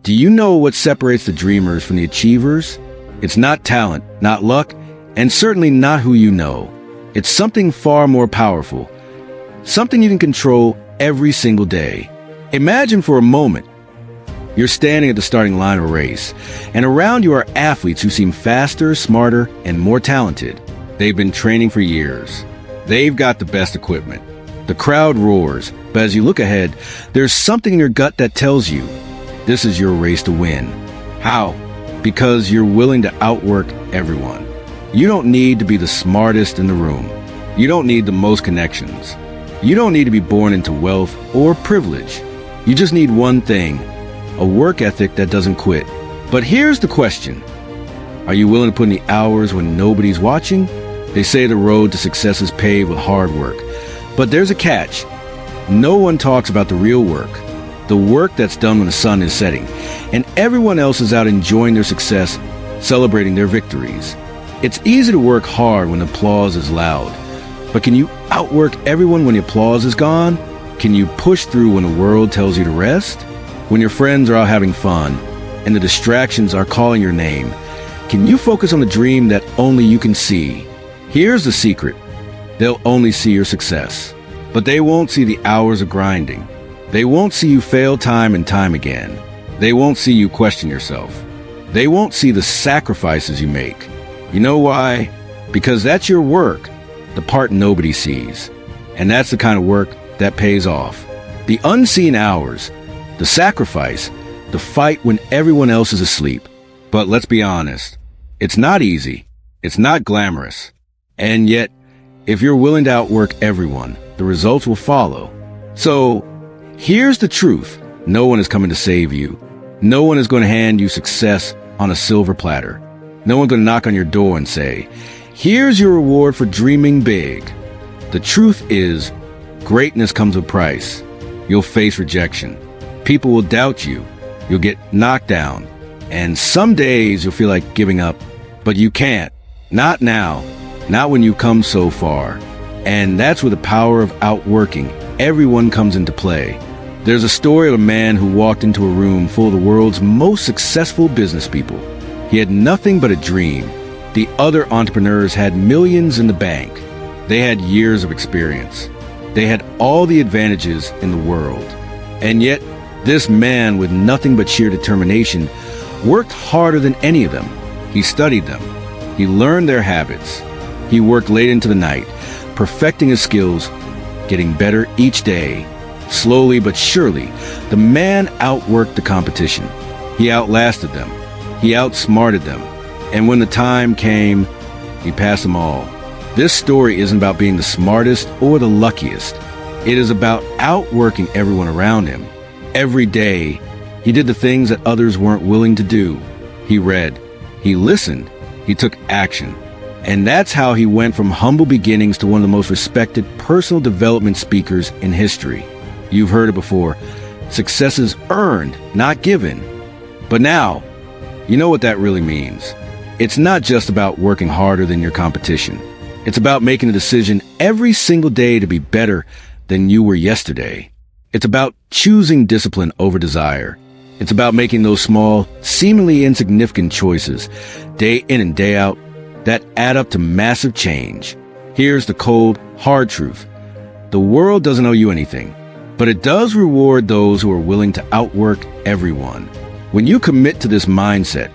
Do you know what separates the dreamers from the achievers? It's not talent, not luck, and certainly not who you know. It's something far more powerful, something you can control every single day. Imagine for a moment you're standing at the starting line of a race, and around you are athletes who seem faster, smarter, and more talented. They've been training for years. They've got the best equipment. The crowd roars, but as you look ahead, there's something in your gut that tells you this is your race to win. How? Because you're willing to outwork everyone. You don't need to be the smartest in the room. You don't need the most connections. You don't need to be born into wealth or privilege. You just need one thing: a work ethic that doesn't quit. But here's the question. Are you willing to put in the hours when nobody's watching? They say the road to success is paved with hard work. But there's a catch. No one talks about the real work. The work that's done when the sun is setting, and everyone else is out enjoying their success, celebrating their victories. It's easy to work hard when the applause is loud. But can you outwork everyone when the applause is gone? Can you push through when the world tells you to rest? When your friends are out having fun, and the distractions are calling your name, can you focus on the dream that only you can see? Here's the secret. They'll only see your success, but they won't see the hours of grinding. They won't see you fail time and time again. They won't see you question yourself. They won't see the sacrifices you make. You know why? Because that's your work, the part nobody sees. And that's the kind of work that pays off. The unseen hours, the sacrifice, the fight when everyone else is asleep. But let's be honest, it's not easy. It's not glamorous. And yet, if you're willing to outwork everyone, the results will follow. So, here's the truth. No one is coming to save you. No one is going to hand you success on a silver platter. No one's going to knock on your door and say, "Here's your reward for dreaming big." The truth is, greatness comes with a price. You'll face rejection. People will doubt you. You'll get knocked down. And some days you'll feel like giving up. But you can't. Not now. Not when you've come so far. And that's where the power of outworking everyone comes into play. There's a story of a man who walked into a room full of the world's most successful business people. He had nothing but a dream. The other entrepreneurs had millions in the bank. They had years of experience. They had all the advantages in the world. And yet, this man with nothing but sheer determination worked harder than any of them. He studied them. He learned their habits. He worked late into the night, perfecting his skills, getting better each day. Slowly but surely, the man outworked the competition. He outlasted them. He outsmarted them. And when the time came, he passed them all. This story isn't about being the smartest or the luckiest. It is about outworking everyone around him. Every day, he did the things that others weren't willing to do. He read. He listened. He took action. And that's how he went from humble beginnings to one of the most respected personal development speakers in history. You've heard it before. Success is earned, not given. But now, you know what that really means. It's not just about working harder than your competition. It's about making a decision every single day to be better than you were yesterday. It's about choosing discipline over desire. It's about making those small, seemingly insignificant choices, day in and day out, that add up to massive change. Here's the cold, hard truth. The world doesn't owe you anything, but it does reward those who are willing to outwork everyone. When you commit to this mindset,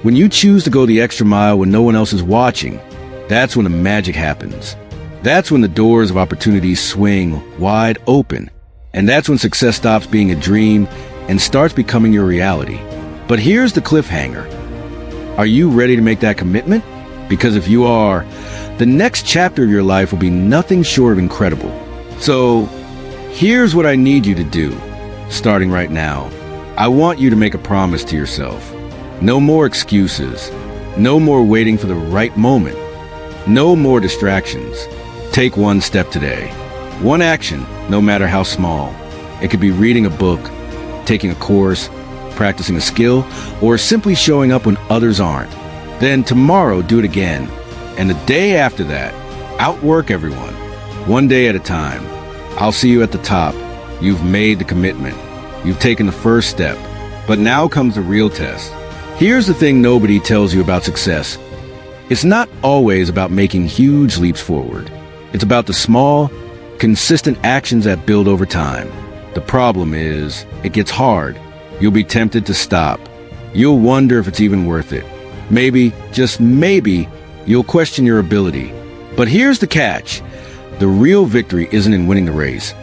when you choose to go the extra mile when no one else is watching, that's when the magic happens. That's when the doors of opportunity swing wide open. And that's when success stops being a dream and starts becoming your reality. But here's the cliffhanger. Are you ready to make that commitment? Because if you are, the next chapter of your life will be nothing short of incredible. So, here's what I need you to do, starting right now. I want you to make a promise to yourself. No more excuses. No more waiting for the right moment. No more distractions. Take one step today. One action, no matter how small. It could be reading a book, taking a course, practicing a skill, or simply showing up when others aren't. Then tomorrow, do it again. And the day after that, outwork everyone. One day at a time. I'll see you at the top. You've made the commitment. You've taken the first step. But now comes the real test. Here's the thing nobody tells you about success. It's not always about making huge leaps forward. It's about the small, consistent actions that build over time. The problem is, it gets hard. You'll be tempted to stop. You'll wonder if it's even worth it. Maybe, just maybe, you'll question your ability. But here's the catch. The real victory isn't in winning the race.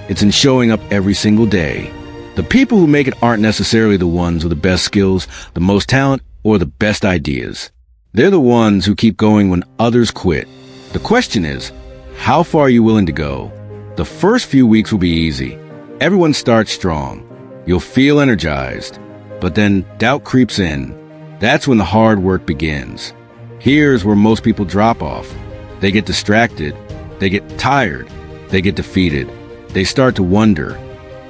It's in showing up every single day. The people who make it aren't necessarily the ones with the best skills, the most talent, or the best ideas. They're the ones who keep going when others quit. The question is, how far are you willing to go? The first few weeks will be easy. Everyone starts strong. You'll feel energized. But then doubt creeps in. That's when the hard work begins. Here's where most people drop off. They get distracted. They get tired. They get defeated. They start to wonder,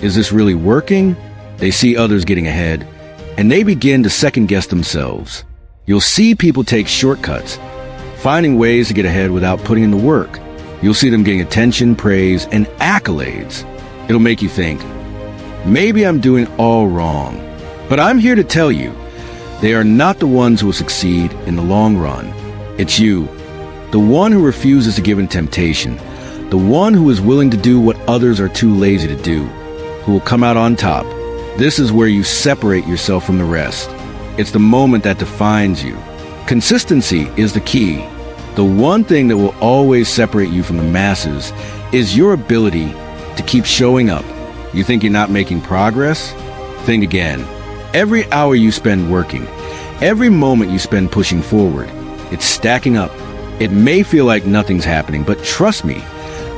is this really working? They see others getting ahead, and they begin to second-guess themselves. You'll see people take shortcuts, finding ways to get ahead without putting in the work. You'll see them getting attention, praise, and accolades. It'll make you think, maybe I'm doing all wrong. But I'm here to tell you, they are not the ones who will succeed in the long run. It's you, the one who refuses to give in temptation, the one who is willing to do what others are too lazy to do, who will come out on top. This is where you separate yourself from the rest. It's the moment that defines you. Consistency is the key. The one thing that will always separate you from the masses is your ability to keep showing up. You think you're not making progress? Think again. Every hour you spend working, every moment you spend pushing forward, it's stacking up. It may feel like nothing's happening, but trust me,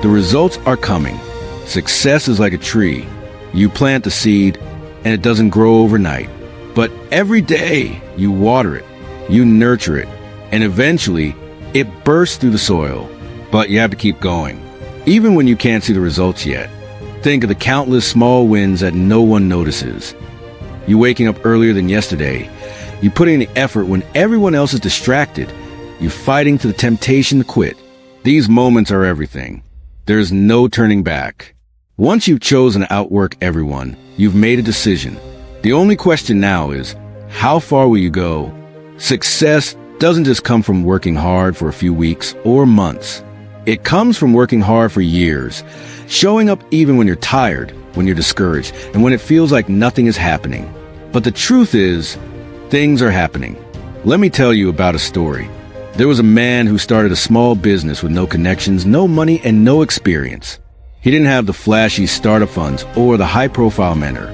the results are coming. Success is like a tree. You plant the seed, and it doesn't grow overnight. But every day, you water it, you nurture it, and eventually, it bursts through the soil. But you have to keep going, even when you can't see the results yet. Think of the countless small wins that no one notices. You waking up earlier than yesterday. You putting in the effort when everyone else is distracted. You fighting to the temptation to quit. These moments are everything. There's no turning back. Once you've chosen to outwork everyone, you've made a decision. The only question now is, how far will you go? Success doesn't just come from working hard for a few weeks or months. It comes from working hard for years, showing up even when you're tired, when you're discouraged, and when it feels like nothing is happening. But the truth is, things are happening. Let me tell you about a story. There was a man who started a small business with no connections, no money, and no experience. He didn't have the flashy startup funds or the high-profile mentor.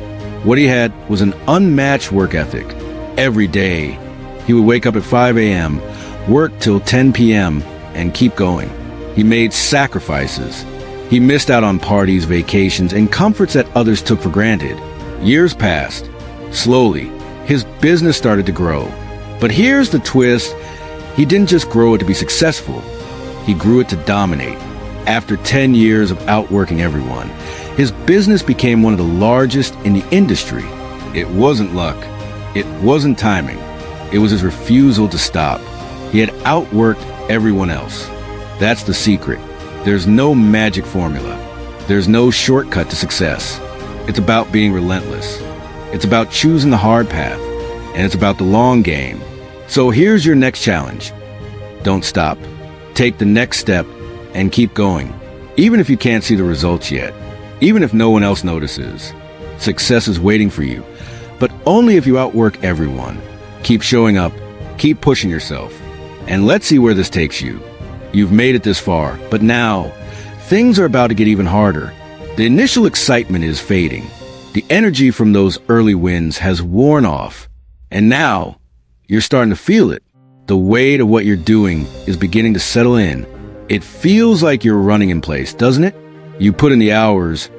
What he had was an unmatched work ethic. Every day, he would wake up at 5 a.m., work till 10 p.m., and keep going. He made sacrifices. He missed out on parties, vacations, and comforts that others took for granted. Years passed. Slowly, his business started to grow. But here's the twist. He didn't just grow it to be successful. He grew it to dominate. After 10 years of outworking everyone, his business became one of the largest in the industry. It wasn't luck. It wasn't timing. It was his refusal to stop. He had outworked everyone else. That's the secret. There's no magic formula. There's no shortcut to success. It's about being relentless. It's about choosing the hard path. And it's about the long game. So here's your next challenge. Don't stop. Take the next step and keep going. Even if you can't see the results yet. Even if no one else notices. Success is waiting for you. But only if you outwork everyone. Keep showing up. Keep pushing yourself. And let's see where this takes you. You've made it this far, but now, things are about to get even harder. The initial excitement is fading. The energy from those early wins has worn off. And now, you're starting to feel it. The weight of what you're doing is beginning to settle in. It feels like you're running in place, doesn't it? You put in the hours,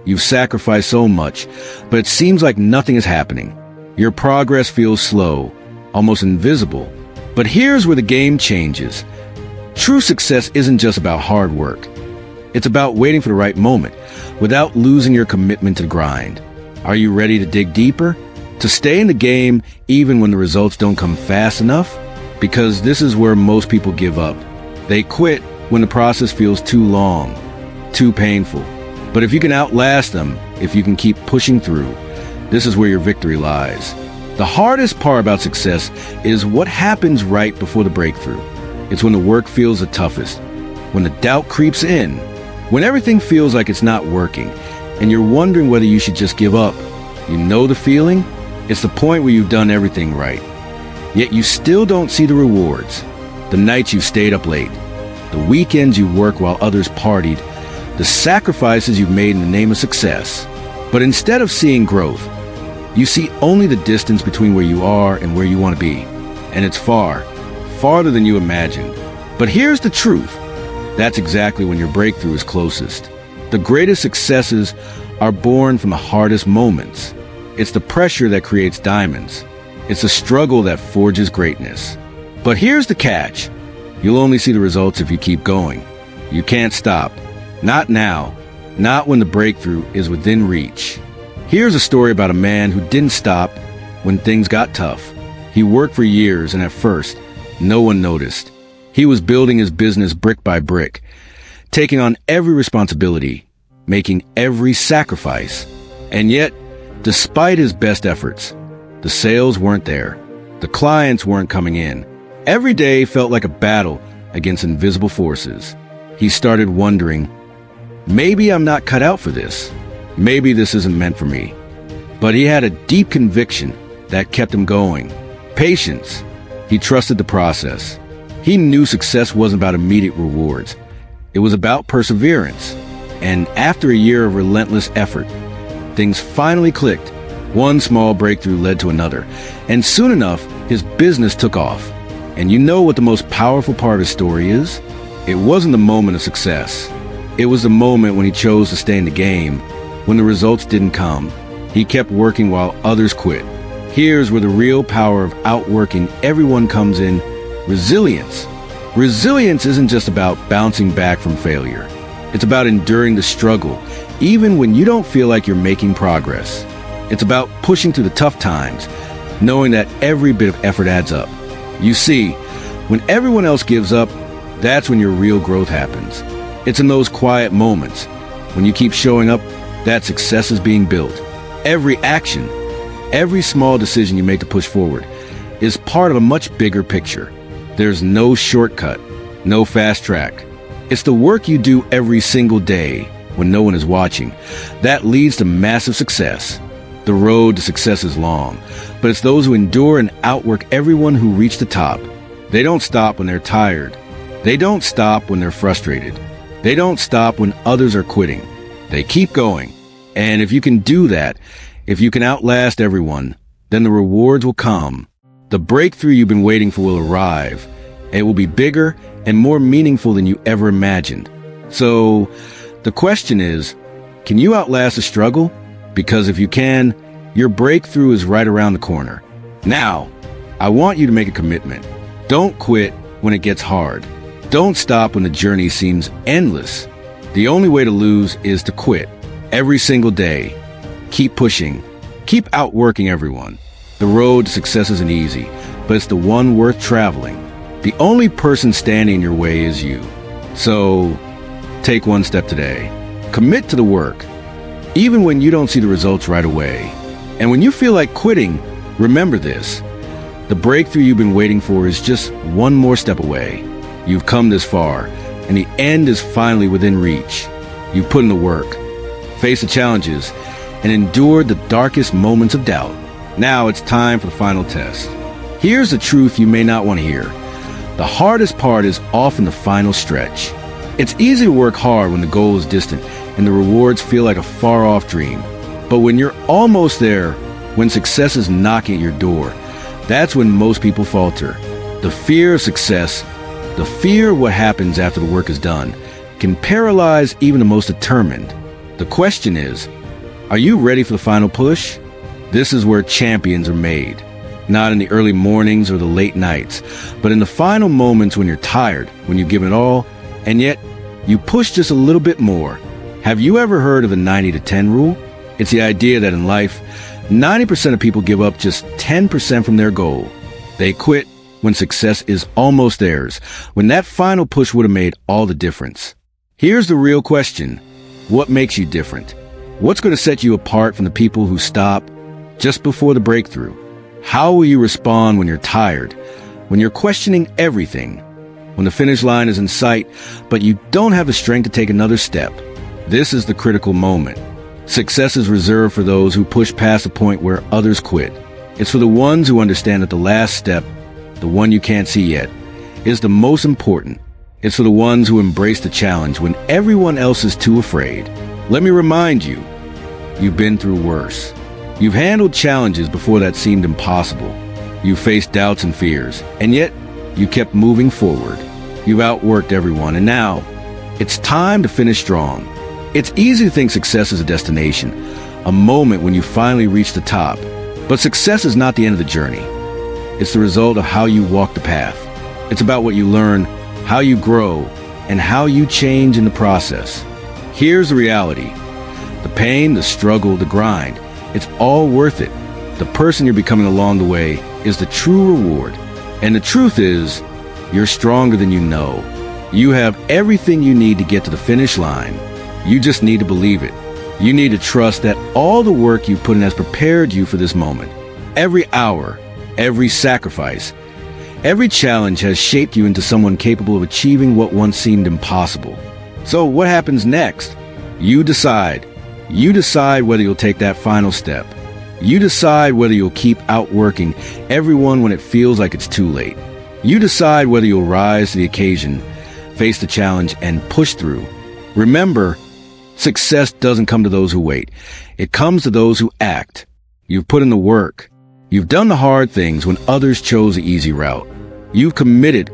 you've sacrificed so much, but it seems like nothing is happening. Your progress feels slow, almost invisible. But here's where the game changes. True success isn't just about hard work. It's about waiting for the right moment, without losing your commitment to the grind. Are you ready to dig deeper? To stay in the game even when the results don't come fast enough? Because this is where most people give up. They quit when the process feels too long, too painful. But if you can outlast them, if you can keep pushing through, this is where your victory lies. The hardest part about success is what happens right before the breakthrough. It's when the work feels the toughest, when the doubt creeps in, when everything feels like it's not working, and you're wondering whether you should just give up. You know the feeling? It's the point where you've done everything right, yet you still don't see the rewards. The nights you stayed up late, the weekends you worked while others partied, the sacrifices you've made in the name of success. But instead of seeing growth, you see only the distance between where you are and where you want to be. And it's far, farther than you imagined. But here's the truth. That's exactly when your breakthrough is closest. The greatest successes are born from the hardest moments. It's the pressure that creates diamonds. It's the struggle that forges greatness. But here's the catch. You'll only see the results if you keep going. You can't stop. Not now. Not when the breakthrough is within reach. Here's a story about a man who didn't stop when things got tough. He worked for years, and at first, no one noticed. He was building his business brick by brick, taking on every responsibility, making every sacrifice. And yet, despite his best efforts, the sales weren't there. The clients weren't coming in. Every day felt like a battle against invisible forces. He started wondering, maybe I'm not cut out for this. Maybe this isn't meant for me. But he had a deep conviction that kept him going. Patience. He trusted the process. He knew success wasn't about immediate rewards. It was about perseverance. And after a year of relentless effort, things finally clicked. One small breakthrough led to another. And soon enough, his business took off. And you know what the most powerful part of his story is? It wasn't the moment of success. It was the moment when he chose to stay in the game, when the results didn't come. He kept working while others quit. Here's where the real power of outworking everyone comes in: resilience. Resilience isn't just about bouncing back from failure. It's about enduring the struggle, even when you don't feel like you're making progress. It's about pushing through the tough times, knowing that every bit of effort adds up. You see, when everyone else gives up, that's when your real growth happens. It's in those quiet moments, when you keep showing up, that success is being built. Every action, every small decision you make to push forward is part of a much bigger picture. There's no shortcut, no fast track. It's the work you do every single day when no one is watching that leads to massive success. The road to success is long, but it's those who endure and outwork everyone who reach the top. They don't stop when they're tired. They don't stop when they're frustrated. They don't stop when others are quitting. They keep going. And if you can do that, if you can outlast everyone, then the rewards will come. The breakthrough you've been waiting for will arrive. It will be bigger and more meaningful than you ever imagined. So the question is, can you outlast the struggle? Because if you can, your breakthrough is right around the corner. Now, I want you to make a commitment. Don't quit when it gets hard. Don't stop when the journey seems endless. The only way to lose is to quit. Every single day, keep pushing. Keep outworking everyone. The road to success isn't easy, but it's the one worth traveling. The only person standing in your way is you. So, take one step today. Commit to the work, even when you don't see the results right away. And when you feel like quitting, remember this. The breakthrough you've been waiting for is just one more step away. You've come this far, and the end is finally within reach. You've put in the work, faced the challenges, and endured the darkest moments of doubt. Now it's time for the final test. Here's the truth you may not want to hear. The hardest part is often the final stretch. It's easy to work hard when the goal is distant and the rewards feel like a far-off dream. But when you're almost there, when success is knocking at your door, that's when most people falter. The fear of success, the fear of what happens after the work is done, can paralyze even the most determined. The question is, are you ready for the final push? This is where champions are made. Not in the early mornings or the late nights, but in the final moments when you're tired, when you've given it all, and yet you push just a little bit more. Have you ever heard of the 90-10 rule? It's the idea that in life, 90% of people give up just 10% from their goal. They quit when success is almost theirs, when that final push would have made all the difference. Here's the real question. What makes you different? What's going to set you apart from the people who stop, just before the breakthrough. How will you respond when you're tired, when you're questioning everything, when the finish line is in sight, but you don't have the strength to take another step? This is the critical moment. Success is reserved for those who push past the point where others quit. It's for the ones who understand that the last step, the one you can't see yet, is the most important. It's for the ones who embrace the challenge when everyone else is too afraid. Let me remind you, you've been through worse. You've handled challenges before that seemed impossible. You've faced doubts and fears, and yet you kept moving forward. You've outworked everyone, and now it's time to finish strong. It's easy to think success is a destination, a moment when you finally reach the top. But success is not the end of the journey. It's the result of how you walk the path. It's about what you learn, how you grow, and how you change in the process. Here's the reality. The pain, the struggle, the grind, it's all worth it. The person you're becoming along the way is the true reward. And the truth is, you're stronger than you know. You have everything you need to get to the finish line. You just need to believe it. You need to trust that all the work you put in has prepared you for this moment. Every hour, every sacrifice, every challenge has shaped you into someone capable of achieving what once seemed impossible. So what happens next? You decide. You decide whether you'll take that final step. You decide whether you'll keep outworking everyone when it feels like it's too late. You decide whether you'll rise to the occasion, face the challenge, and push through. Remember, success doesn't come to those who wait. It comes to those who act. You've put in the work. You've done the hard things when others chose the easy route. You've committed,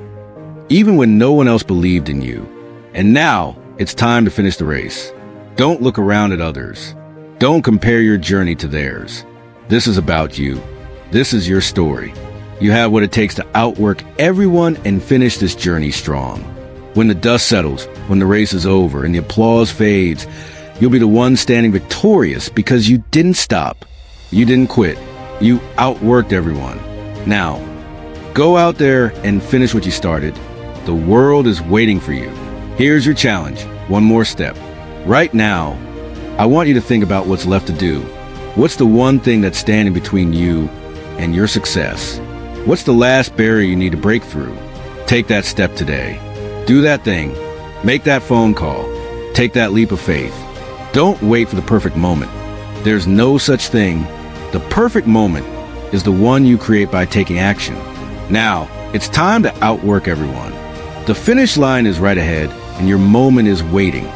even when no one else believed in you. And now, it's time to finish the race. Don't look around at others. Don't compare your journey to theirs. This is about you. This is your story. You have what it takes to outwork everyone and finish this journey strong. When the dust settles, when the race is over and the applause fades, you'll be the one standing victorious because you didn't stop. You didn't quit. You outworked everyone. Now, go out there and finish what you started. The world is waiting for you. Here's your challenge. One more step. Right now, I want you to think about what's left to do. What's the one thing that's standing between you and your success? What's the last barrier you need to break through? Take that step today. Do that thing. Make that phone call. Take that leap of faith. Don't wait for the perfect moment. There's no such thing. The perfect moment is the one you create by taking action. Now, it's time to outwork everyone. The finish line is right ahead, and your moment is waiting.